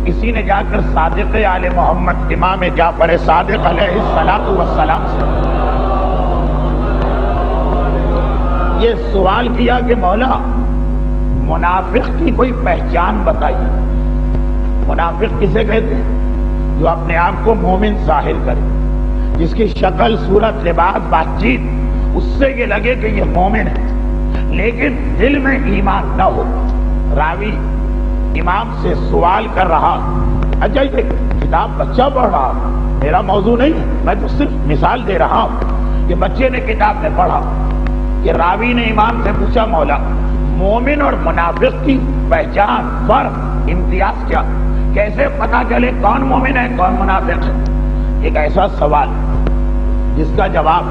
کسی نے جا کر صادق آل محمد امام جعفر صادق علیہ السلام سے یہ سوال کیا کہ مولا منافق کی کوئی پہچان بتائیے۔ منافق کسے کہتے ہیں؟ جو اپنے آپ کو مومن ظاہر کرے، جس کی شکل صورت لباس بات چیت اس سے یہ لگے کہ یہ مومن ہے لیکن دل میں ایمان نہ ہو۔ راوی امام سے سوال کر رہا، اچھا یہ کتاب بچہ پڑھ رہا، میرا موضوع نہیں ہے، میں تو صرف مثال دے رہا ہوں کہ بچے نے کتاب میں پڑھا کہ راوی نے امام سے پوچھا مولا مومن اور منافق کی پہچان، فرق، امتیاز کیا، کیسے پتا چلے کون مومن ہے کون منافق ہے؟ ایک ایسا سوال جس کا جواب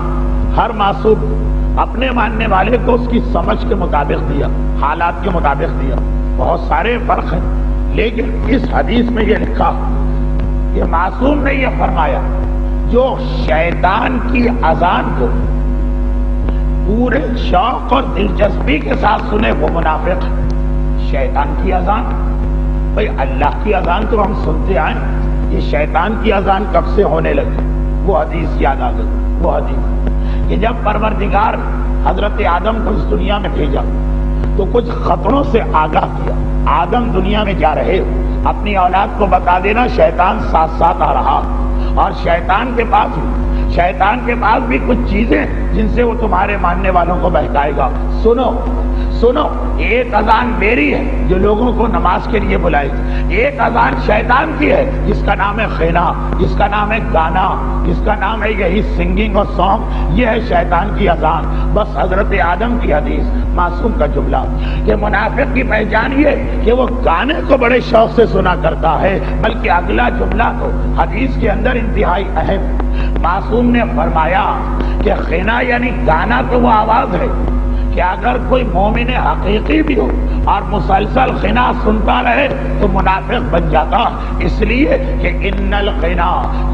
ہر معصوم اپنے ماننے والے کو اس کی سمجھ کے مطابق دیا، حالات کے مطابق دیا۔ بہت سارے فرق ہیں لیکن اس حدیث میں یہ لکھا کہ معصوم نے یہ فرمایا جو شیطان کی اذان کو پورے شوق اور دلچسپی کے ساتھ سنے وہ منافق ہے۔ شیطان کی اذان، بھئی اللہ کی اذان تو ہم سنتے آئے، یہ شیطان کی اذان کب سے ہونے لگی؟ وہ حدیث یاد آ گئی، وہ حدیث کہ جب پروردگار حضرت آدم کو اس دنیا میں بھیجا تو کچھ خطروں سے آگاہ کیا۔ آدم دنیا میں جا رہے، اپنی اولاد کو بتا دینا شیطان ساتھ ساتھ آ رہا، اور شیطان کے پاس بھی کچھ چیزیں جن سے وہ تمہارے ماننے والوں کو بہکائے گا۔ سنو، ایک اذان میری ہے جو لوگوں کو نماز کے لیے بلائے گی، ایک اذان شیطان کی ہے جس کا نام ہے خینا، جس کا نام ہے گانا، جس کا نام ہے یہی سنگنگ اور سانگ، یہ ہے شیطان کی اذان۔ بس حضرت آدم کی حدیث، معصوم کا جملہ کہ منافق کی پہچان یہ کہ وہ گانے کو بڑے شوق سے سنا کرتا ہے، بلکہ اگلا جملہ تو حدیث کے اندر انتہائی اہم۔ معصوم نے فرمایا کہ خینا یعنی گانا تو وہ آواز ہے کہ اگر کوئی مومن حقیقی بھی ہو اور مسلسل خنا سنتا رہے تو منافق بن جاتا، اس لیے کہ ان الخنا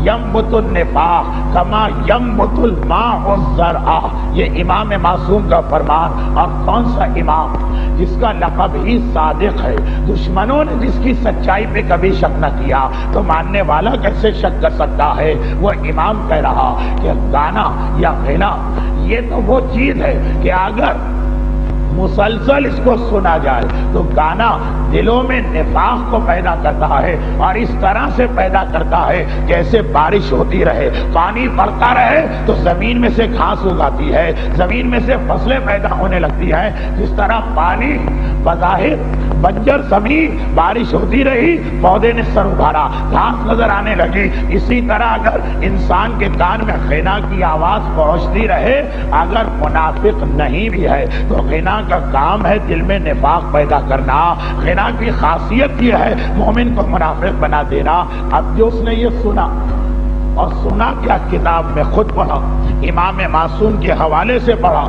ینبت النفاق کما ینبت الماء الزرع، یہ امام معصوم کا فرمان۔ اور کون سا امام جس کا لقب ہی صادق ہے، دشمنوں نے جس کی سچائی پہ کبھی شک نہ کیا تو ماننے والا کیسے شک کر سکتا ہے؟ وہ امام کہہ رہا کہ گانا یا خنا یہ تو وہ چیز ہے کہ اگر مسلسل اس کو سنا جائے تو گانا دلوں میں نفاق کو پیدا کرتا ہے، اور اس طرح سے پیدا کرتا ہے جیسے بارش ہوتی رہے، پانی پڑتا رہے تو زمین میں سے گھاس اگاتی ہے، زمین میں سے فصلیں پیدا ہونے لگتی ہیں۔ جس طرح پانی بظاہر بنجر زمین، بارش ہوتی رہی، پودے نے سر ابھارا، گھاس نظر آنے لگی، اسی طرح اگر انسان کے کان میں خنا کی آواز پہنچتی رہے، اگر منافق نہیں بھی ہے تو خنا کا کام ہے دل میں نفاق پیدا کرنا۔ خنا کی خاصیت یہ ہے مومن کو منافق بنا دینا۔ اب جو اس نے یہ سنا اور سنا کیا، کتاب میں خود پڑھا، امام معصوم کے حوالے سے پڑھا،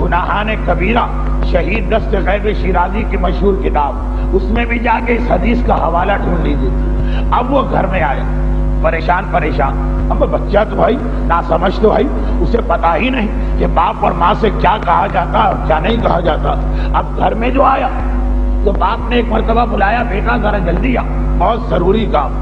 گناہان کبیرہ شہید دست غیب شیرازی کی مشہور کتاب، اس میں بھی جا کے اس حدیث کا حوالہ ڈھونڈ لیجیے۔ اب وہ گھر میں آیا پریشان، اب بچہ تو بھائی نہ سمجھ تو بھائی، اسے پتا ہی نہیں کہ باپ اور ماں سے کیا کہا جاتا اور کیا نہیں کہا جاتا۔ اب گھر میں جو آیا تو باپ نے ایک مرتبہ بلایا، بیٹا ذرا جلدی آ، بہت ضروری کام،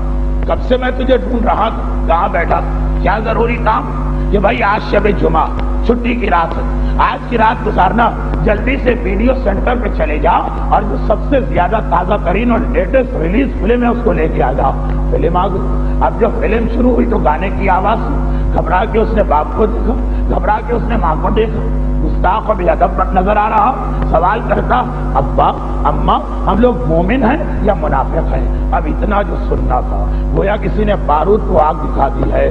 کب سے میں تجھے ڈھونڈ رہا تھا، کہاں بیٹھا، کیا ضروری کام؟ کہ بھائی آج شب جمعہ، چھٹی کی رات ہے، آج کی رات گزارنا، جلدی سے ویڈیو سینٹر پہ چلے جاؤ اور جو سب سے زیادہ تازہ ترین اور لیٹسٹ ریلیز فلم ہے اس کو لے کے آ جاؤ۔ فلم آ گئی، اب جب فلم شروع ہوئی تو گانے کی آواز سن، گھبرا کے اس نے باپ کو دیکھا، گھبرا کے اس نے ماں کو دیکھا، گستاخ اور بے ادب نظر آ رہا، سوال کرتا ابا اماں ہم لوگ مومن ہیں یا منافق ہیں؟ اب اتنا جو سننا تھا گویا کسی نے بارود کو آگ دکھا دی ہے۔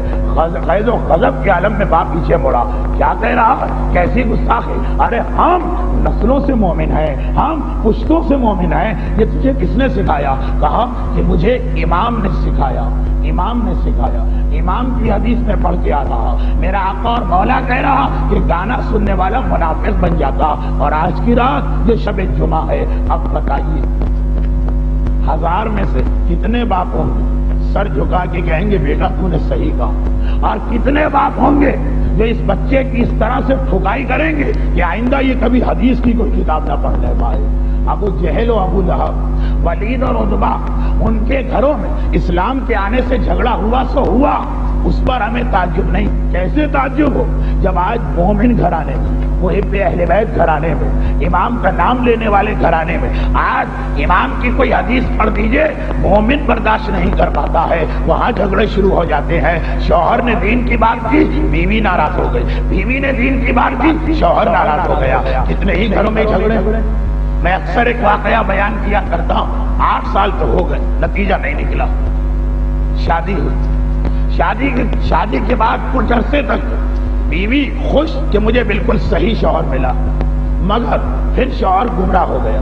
غیظ و غضب کے عالم میں باپ پیچھے مڑا، کیا کہہ رہا ہے، کیسی گستاخی، ارے ہم نسلوں سے مومن ہیں، ہم پشتوں سے مومن ہیں، یہ تجھے کس نے سکھایا؟ کہا کہ مجھے امام نے سکھایا، امام نے سکھایا، امام کی حدیث میں پڑھ کے آ رہا، میرا آقا اور مولا کہہ رہا کہ گانا سننے والا منافق بن جاتا۔ اور آج کی رات جو شب جمعہ ہے، اب بتائیے 1000 میں سے کتنے باپ ہوں گے سر جھکا کے کہیں گے بیٹا تو نے صحیح کہا، اور کتنے باپ ہوں گے جو اس بچے کی اس طرح سے ٹھکائی کریں گے کہ آئندہ یہ کبھی حدیث کی کوئی کتاب نہ پڑھ لے پائے؟ ابو جہل و ابو لہب، ولید اور عتبہ، ان کے گھروں میں اسلام کے آنے سے جھگڑا ہوا سو ہوا، اس پر ہمیں تعجب نہیں۔ کیسے تعجب ہو جب آج مومن گھرانے میں، محب اہل بیت گھرانے میں، امام کا نام لینے والے گھرانے میں آج امام کی کوئی حدیث پڑھ دیجئے مومن برداشت نہیں کر پاتا ہے، وہاں جھگڑے شروع ہو جاتے ہیں۔ شوہر نے دین کی بات کی، بیوی ناراض ہو گئی، بیوی نے دین کی بات کی، شوہر ناراض ہو گیا۔ کتنے ہی گھروں میں جھگڑے۔ میں اکثر ایک واقعہ بیان کیا کرتا ہوں، 8 سال تو ہو گئے، نتیجہ نہیں نکلا۔ شادی ہوئی، شادی کے بعد کچھ عرصے تک بیوی خوش کہ مجھے بالکل صحیح شوہر ملا، مگر پھر شوہر گمراہ ہو گیا۔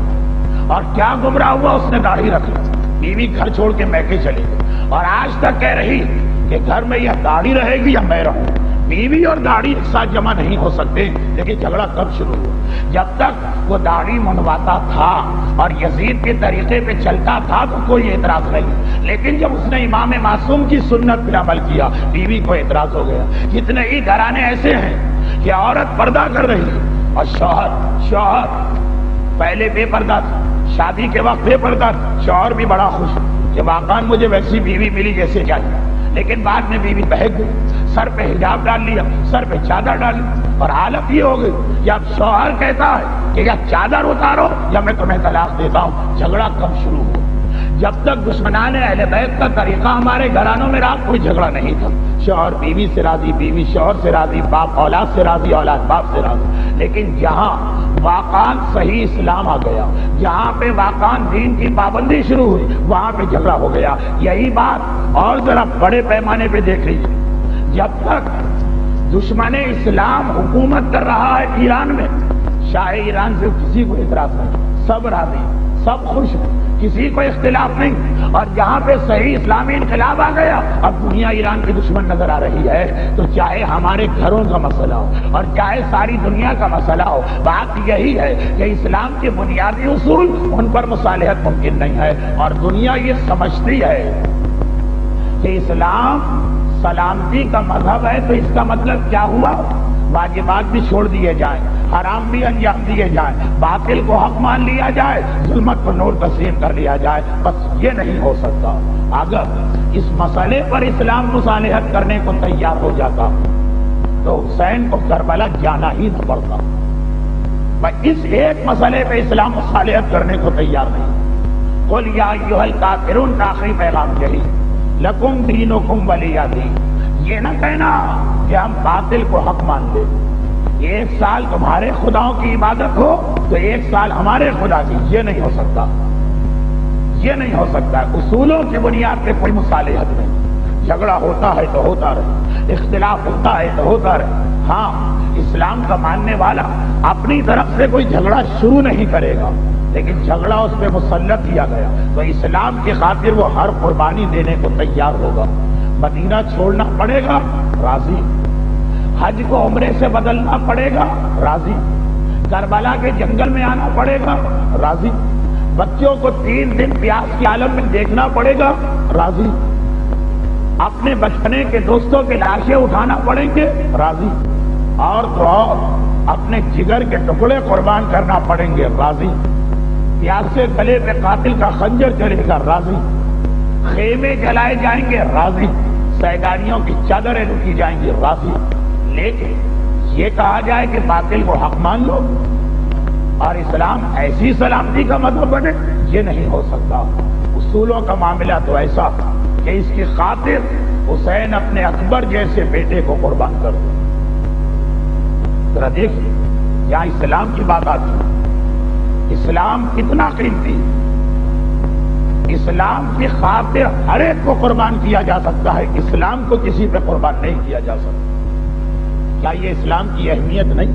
اور کیا گمراہ ہوا؟ اس نے داڑھی رکھ لی، بیوی گھر چھوڑ کے میکے چلی گئی، اور آج تک کہہ رہی کہ گھر میں یا داڑھی رہے گی یا میں رہوں۔ بیوی اور داڑھی ایک ساتھ جمع نہیں ہو سکتے۔ لیکن جھگڑا کب شروع ہوا؟ جب تک وہ داڑھی منڈواتا تھا اور یزید کے طریقے پہ چلتا تھا تو کوئی اعتراض نہیں، لیکن جب اس نے امام معصوم کی سنت پر عمل کیا بیوی کو اعتراض ہو گیا۔ کتنے ہی گھرانے ایسے ہیں کہ عورت پردہ کر رہی ہے اور شوہر پہلے بے پردہ تھا، شادی کے وقت بے پردہ تھا، شوہر بھی بڑا خوش کہ واقعا مجھے ویسی بیوی ملی جیسے چاہیے، لیکن بعد میں بیوی بہک گئی، سر پہ حجاب ڈال لیا، سر پہ چادر ڈال لی، اور حالت یہ ہو گئی کہ اب شوہر کہتا ہے کہ یا چادر اتارو یا میں تمہیں طلاق دیتا ہوں۔ جھگڑا کب شروع ہوا؟ جب تک دشمنان اہل بیت کا طریقہ ہمارے گھرانوں میں رہا کوئی جھگڑا نہیں تھا۔ شوہر بیوی سے راضی، بیوی شوہر سے راضی، باپ اولاد سے راضی، اولاد باپ سے راضی۔ لیکن جہاں واقعاً صحیح اسلام آ گیا، جہاں پہ واقعاً دین کی پابندی شروع ہوئی، وہاں پہ جھگڑا ہو گیا۔ یہی بات اور ذرا بڑے پیمانے پہ دیکھ لیجیے، جب تک دشمن اسلام حکومت کر رہا ہے ایران میں، شاہ ایران سے کسی کو اعتراض نہیں، سب راضی، سب خوش ہیں، کسی کو اختلاف نہیں۔ اور جہاں پہ صحیح اسلامی انقلاب آ گیا، اب دنیا ایران کی دشمن نظر آ رہی ہے، تو چاہے ہمارے گھروں کا مسئلہ ہو اور چاہے ساری دنیا کا مسئلہ ہو، بات یہی ہے کہ اسلام کے بنیادی اصول ان پر مصالحت ممکن نہیں ہے، اور دنیا یہ سمجھتی ہے کہ اسلام سلامتی کا مذہب ہے، تو اس کا مطلب کیا ہوا؟ واجبات بھی چھوڑ دیے جائیں، حرام بھی انجام دیے جائیں، باطل کو حق مان لیا جائے، ظلمت کو نور تسلیم کر لیا جائے۔ بس یہ نہیں ہو سکتا۔ اگر اس مسئلے پر اسلام مصالحت کرنے کو تیار ہو جاتا تو حسین کو کربلا جانا ہی نہ پڑتا۔ بس اس ایک مسئلے پہ اسلام مصالحت کرنے کو تیار نہیں۔ قل یا ایھا الکافرون کا آخری پیغام یہی، لکم دینکم ولی دین۔ یہ نہ کہنا کہ ہم باطل کو حق مان لیں، ایک سال تمہارے خداؤں کی عبادت ہو تو ایک سال ہمارے خدا کی، یہ نہیں ہو سکتا، یہ نہیں ہو سکتا۔ اصولوں کی بنیاد پہ کوئی مصالحت نہیں۔ جھگڑا ہوتا ہے تو ہوتا رہے، اختلاف ہوتا ہے تو ہوتا رہے۔ ہاں، اسلام کا ماننے والا اپنی طرف سے کوئی جھگڑا شروع نہیں کرے گا، لیکن جھگڑا اس پہ مسلط کیا گیا تو اسلام کی خاطر وہ ہر قربانی دینے کو تیار ہوگا۔ مدینہ چھوڑنا پڑے گا، راضی۔ حج کو عمرے سے بدلنا پڑے گا، راضی۔ کربلا کے جنگل میں آنا پڑے گا، راضی۔ بچوں کو 3 دن پیاس کی عالم میں دیکھنا پڑے گا، راضی۔ اپنے بچپنے کے دوستوں کے لاشیں اٹھانا پڑیں گے، راضی۔ اور تو اور اپنے جگر کے ٹکڑے قربان کرنا پڑیں گے، راضی۔ پیاسے گلے پہ قاتل کا خنجر چلے گا، راضی۔ خیمے جلائے جائیں گے، راضی۔ سیدانیوں کی چادریں رکھی جائیں گی، راضی۔ لیکن یہ کہا جائے کہ باطل کو حق مان لو اور اسلام ایسی سلامتی کا مذہب بنے، یہ نہیں ہو سکتا۔ اصولوں کا معاملہ تو ایسا کہ اس کی خاطر حسین اپنے اکبر جیسے بیٹے کو قربان کر دے۔ ذرا دیکھیے یہاں اسلام کی بات آتی، اسلام کتنا قیمتی، اسلام کی خاطر ہر ایک کو قربان کیا جا سکتا ہے، اسلام کو کسی پہ قربان نہیں کیا جا سکتا۔ کیا یہ اسلام کی اہمیت نہیں؟